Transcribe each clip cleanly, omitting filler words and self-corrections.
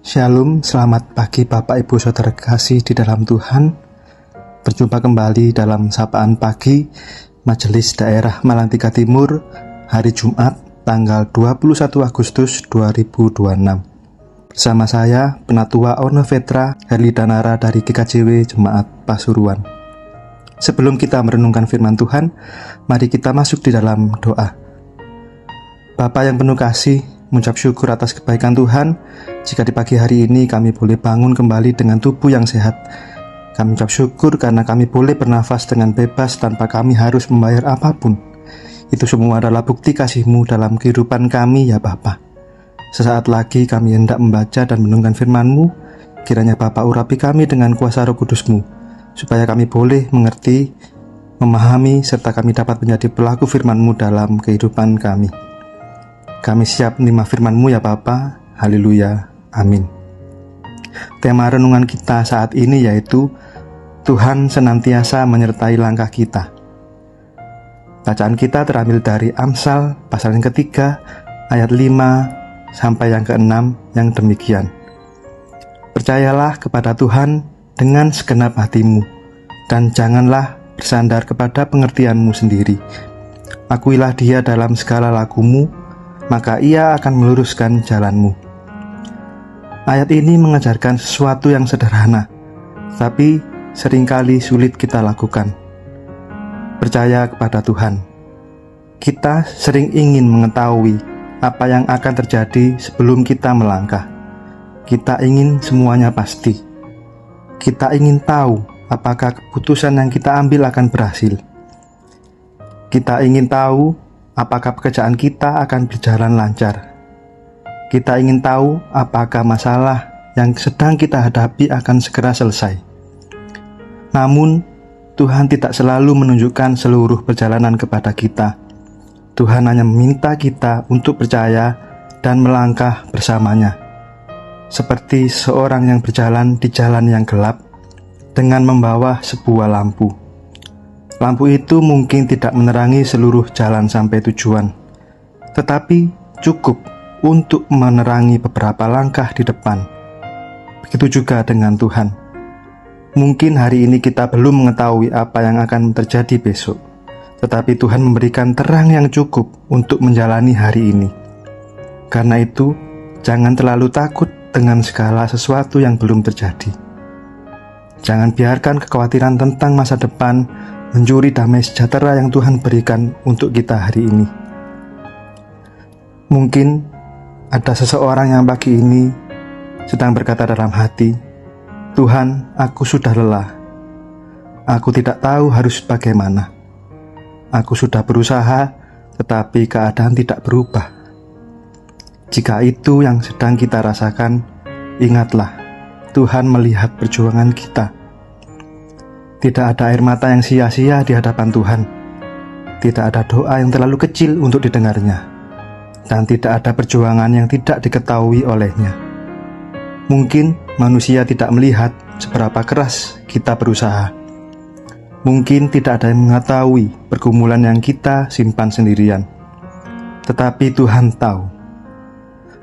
Shalom, selamat pagi Bapak Ibu Saudara kasih di dalam Tuhan. Berjumpa kembali dalam Sapaan Pagi Majelis Daerah Malantika Timur, hari Jumat tanggal 21 Agustus 2026. Bersama saya, Penatua Ono Vetra Herlidanara dari GKJW Jemaat Pasuruan. Sebelum kita merenungkan firman Tuhan, mari kita masuk di dalam doa. Bapa yang penuh kasih, mengucap syukur atas kebaikan Tuhan. Jika di pagi hari ini kami boleh bangun kembali dengan tubuh yang sehat, kami ucap syukur karena kami boleh bernafas dengan bebas tanpa kami harus membayar apapun. Itu semua adalah bukti kasih-Mu dalam kehidupan kami ya Bapa. Sesaat lagi kami hendak membaca dan mendengarkan firman-Mu. Kiranya Bapa urapi kami dengan kuasa Roh Kudus-Mu, supaya kami boleh mengerti, memahami, serta kami dapat menjadi pelaku firman-Mu dalam kehidupan kami. Kami siap menerima firman-Mu ya Bapa. Haleluya. Amin. Tema renungan kita saat ini yaitu Tuhan senantiasa menyertai langkah kita. Bacaan kita terambil dari Amsal pasal yang ketiga ayat 5 sampai yang ke-6 yang demikian. Percayalah kepada Tuhan dengan segenap hatimu, dan janganlah bersandar kepada pengertianmu sendiri. Akuilah Dia dalam segala lakumu, maka Ia akan meluruskan jalanmu. Ayat ini mengajarkan sesuatu yang sederhana, tapi seringkali sulit kita lakukan. Percaya kepada Tuhan. Kita sering ingin mengetahui apa yang akan terjadi sebelum kita melangkah. Kita ingin semuanya pasti. Kita ingin tahu apakah keputusan yang kita ambil akan berhasil. Kita ingin tahu apakah pekerjaan kita akan berjalan lancar. Kita ingin tahu apakah masalah yang sedang kita hadapi akan segera selesai. Namun, Tuhan tidak selalu menunjukkan seluruh perjalanan kepada kita. Tuhan hanya meminta kita untuk percaya dan melangkah bersamanya. Seperti seorang yang berjalan di jalan yang gelap dengan membawa sebuah lampu. Lampu itu mungkin tidak menerangi seluruh jalan sampai tujuan, tetapi cukup untuk menerangi beberapa langkah di depan. Begitu juga dengan Tuhan. Mungkin hari ini kita belum mengetahui apa yang akan terjadi besok, tetapi Tuhan memberikan terang yang cukup untuk menjalani hari ini. Karena itu, jangan terlalu takut dengan segala sesuatu yang belum terjadi. Jangan biarkan kekhawatiran tentang masa depan mencuri damai sejahtera yang Tuhan berikan untuk kita hari ini. Mungkin ada seseorang yang pagi ini sedang berkata dalam hati, "Tuhan, aku sudah lelah. Aku tidak tahu harus bagaimana. Aku sudah berusaha, tetapi keadaan tidak berubah." Jika itu yang sedang kita rasakan, ingatlah, Tuhan melihat perjuangan kita. Tidak ada air mata yang sia-sia di hadapan Tuhan. Tidak ada doa yang terlalu kecil untuk didengarnya. Dan tidak ada perjuangan yang tidak diketahui olehnya. Mungkin manusia tidak melihat seberapa keras kita berusaha. Mungkin tidak ada yang mengetahui pergumulan yang kita simpan sendirian. Tetapi Tuhan tahu.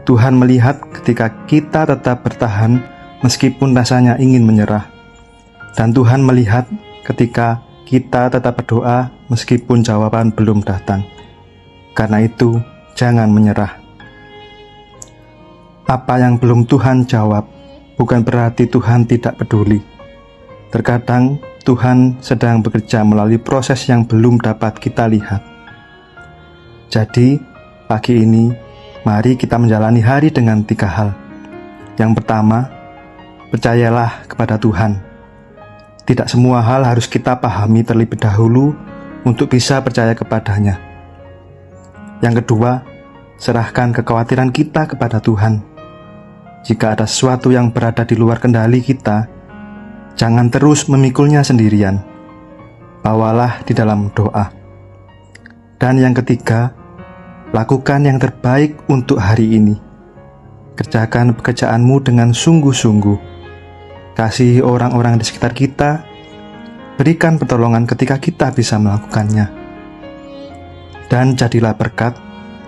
Tuhan melihat ketika kita tetap bertahan meskipun rasanya ingin menyerah. Dan Tuhan melihat ketika kita tetap berdoa meskipun jawaban belum datang. Karena itu, jangan menyerah. Apa yang belum Tuhan jawab bukan berarti Tuhan tidak peduli. Terkadang Tuhan sedang bekerja melalui proses yang belum dapat kita lihat. Jadi, pagi ini mari kita menjalani hari dengan 3 hal. Yang pertama, percayalah kepada Tuhan. Tidak semua hal harus kita pahami terlebih dahulu untuk bisa percaya kepadanya. Yang kedua, serahkan kekhawatiran kita kepada Tuhan. Jika ada sesuatu yang berada di luar kendali kita, jangan terus memikulnya sendirian. Bawalah di dalam doa. Dan yang ketiga, lakukan yang terbaik untuk hari ini. Kerjakan pekerjaanmu dengan sungguh-sungguh. Kasihi orang-orang di sekitar kita. Berikan pertolongan ketika kita bisa melakukannya. Dan jadilah berkat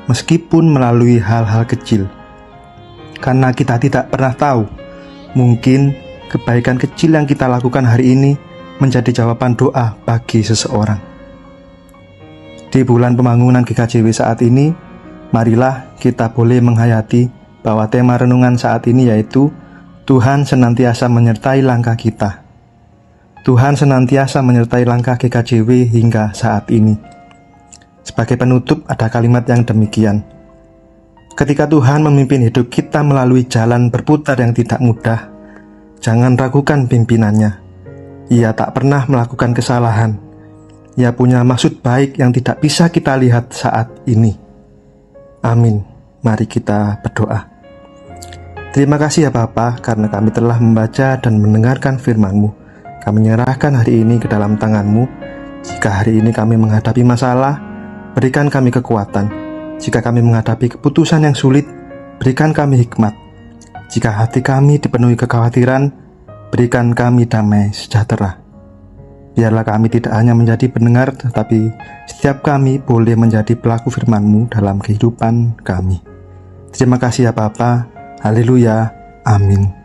meskipun melalui hal-hal kecil. karena kita tidak pernah tahu. Mungkin kebaikan kecil yang kita lakukan hari ini menjadi jawaban doa bagi seseorang. Di bulan pembangunan GKJW saat ini, marilah kita boleh menghayati bahwa tema renungan saat ini yaitu Tuhan senantiasa menyertai langkah kita. Tuhan senantiasa menyertai langkah GKJW hingga saat ini. Sebagai penutup ada kalimat yang demikian. Ketika Tuhan memimpin hidup kita melalui jalan berputar yang tidak mudah, jangan ragukan pimpinannya. Ia tak pernah melakukan kesalahan. Ia punya maksud baik yang tidak bisa kita lihat saat ini. Amin. Mari kita berdoa. Terima kasih ya Bapa, karena kami telah membaca dan mendengarkan firman-Mu. Kami menyerahkan hari ini ke dalam tangan-Mu. Jika hari ini kami menghadapi masalah, berikan kami kekuatan. Jika kami menghadapi keputusan yang sulit, berikan kami hikmat. Jika hati kami dipenuhi kekhawatiran, berikan kami damai sejahtera. Biarlah kami tidak hanya menjadi pendengar, tetapi setiap kami boleh menjadi pelaku firman-Mu dalam kehidupan kami. Terima kasih ya Bapa. Haleluya. Amin.